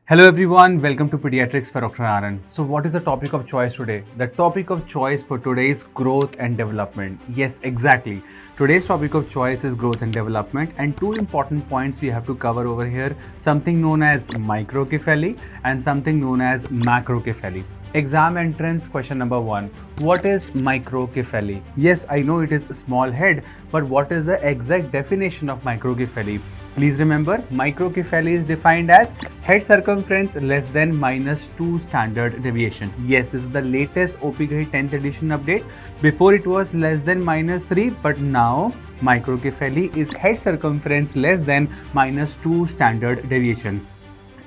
Hello everyone, welcome to Pediatrics by Dr. Anand. So what is the topic of choice today? The topic of choice for today is growth and development. Yes, exactly. Today's topic of choice is growth and development, and two important points we have to cover over here, something known as microcephaly and something known as macrocephaly. Exam entrance question number 1. What is microcephaly? Yes, I know it is small head, but what is the exact definition of microcephaly? Please remember, microcephaly is defined as head circumference less than -2 standard deviation. Yes, this is the latest OPK 10th edition update. Before it was less than -3, but now microcephaly is head circumference less than -2 standard deviation.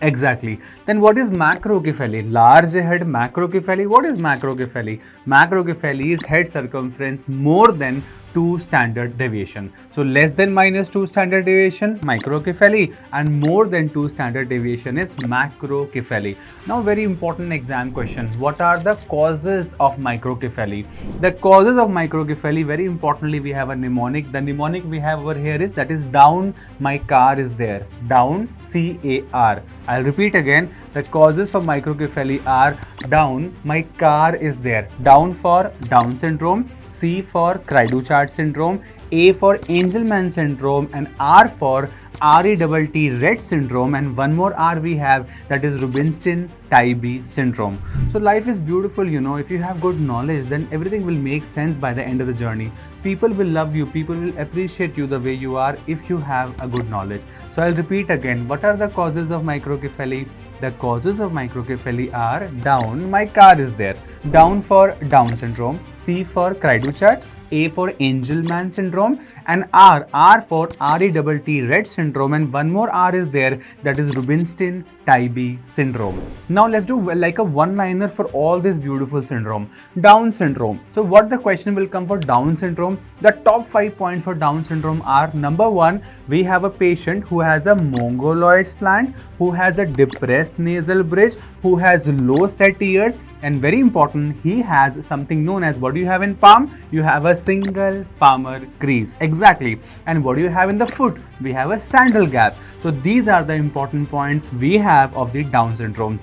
Exactly. Then what is macrocephaly? Large head macrocephaly. What is macrocephaly? Macrocephaly is head circumference more than 2 standard deviation. So less than -2 standard deviation, microcephaly, and more than 2 standard deviation is macrocephaly. Now very important exam question. What are the causes of microcephaly? The causes of microcephaly, very importantly, we have a mnemonic. The mnemonic we have over here is that is down, my car is there. Down, C-A-R. I'll repeat again. The causes for microcephaly are down, my car is there. Down for Down syndrome, C for Cri du Chat Syndrome, A for Angelman Syndrome, and R for Rett Syndrome, and one more R we have, that is Rubinstein-Taybi Syndrome. So life is beautiful, you know. If you have good knowledge, then everything will make sense by the end of the journey. People will love you, people will appreciate you the way you are if you have a good knowledge. So I'll repeat again, what are the causes of microcephaly? The causes of microcephaly are down, my car is there. Down for Down syndrome, C for Cri du Chat, A for Angelman syndrome, and R for Rett syndrome, and one more R is there, that is Rubinstein-Taybi syndrome. Now let's do like a one-liner for all this beautiful syndrome. Down syndrome. So what the question will come for Down syndrome? The top 5 points for Down syndrome are: number 1, we have a patient who has a mongoloid slant, who has a depressed nasal bridge, who has low set ears, and very important, he has something known as, what do you have in palm? You have a single palmar crease. Exactly. And what do you have in the foot? We have a sandal gap. So these are the important points we have of the Down syndrome.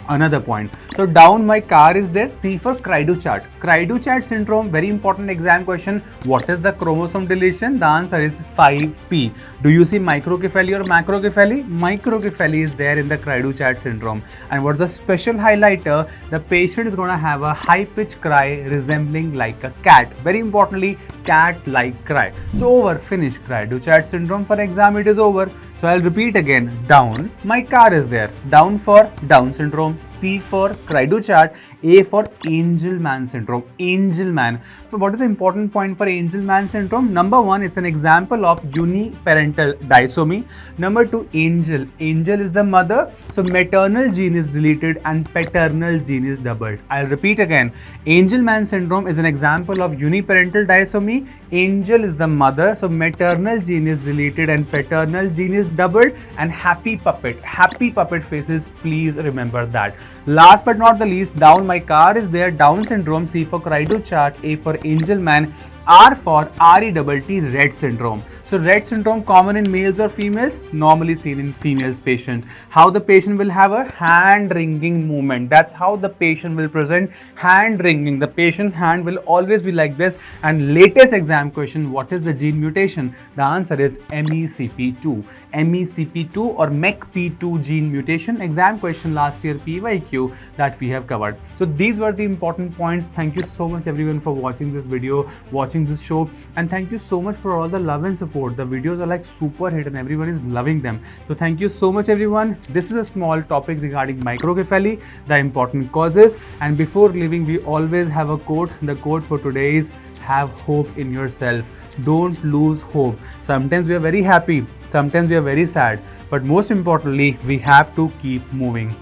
Another point. So down, my car is there. C for Cri du Chat. Cri du Chat syndrome, very important exam question. What is the chromosome deletion? The answer is 5p. Do you see microcephaly or macrocephaly? Microcephaly is there in the Cri du Chat syndrome. And what's the special highlighter? The patient is going to have a high-pitched cry resembling like a cat. Very importantly, cat-like cry. So over, finish. Cri du Chat syndrome for exam, it is over. So I'll repeat again. Down, my car is there. Down for Down syndrome, C for Cri du Chat, A for Angelman syndrome. Angelman. So what is the important point for Angelman syndrome? Number 1, it's an example of uniparental disomy. Number 2, angel. Angel is the mother. So maternal gene is deleted and paternal gene is doubled. I'll repeat again. Angelman syndrome is an example of uniparental disomy. Angel is the mother. So maternal gene is deleted and paternal gene is doubled. And happy puppet. Happy puppet faces. Please remember that. Last but not the least, down, my car is there. Down syndrome, C for Cri du Chat, A for Angelman, R for Rett syndrome. So Rett syndrome common in males or females? Normally seen in females patient. How the patient will have a hand-wringing movement. That's how the patient will present, hand-wringing. The patient hand will always be like this. And latest exam question, what is the gene mutation? The answer is MECP2. MECP2 or MECP2 gene mutation. Exam question last year PYQ that we have covered. So these were the important points. Thank you so much everyone for watching this video, watching this show, and thank you so much for all the love and support. The videos are like super hit and everyone is loving them. So thank you so much everyone. This is a small topic regarding microcephaly, the important causes, and before leaving we always have a quote. The quote for today is, have hope in yourself. Don't lose hope. Sometimes we are very happy, sometimes we are very sad, but most importantly we have to keep moving.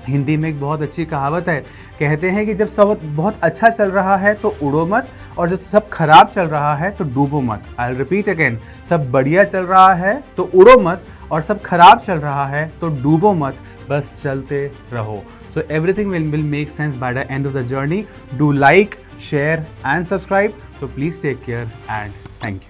Hindi में एक बहुत अच्छी कहावत है, कहते हैं कि जब सब बहुत अच्छा चल रहा है तो उड़ो मत, और जब सब खराब चल रहा है तो डूबो मत. आई रिपीट अगेन, सब बढ़िया चल रहा है तो उड़ो मत, और सब खराब चल रहा है तो डूबो मत, बस चलते रहो. So everything will make sense by the end of the journey. Do like, share and subscribe. So please take care and thank you.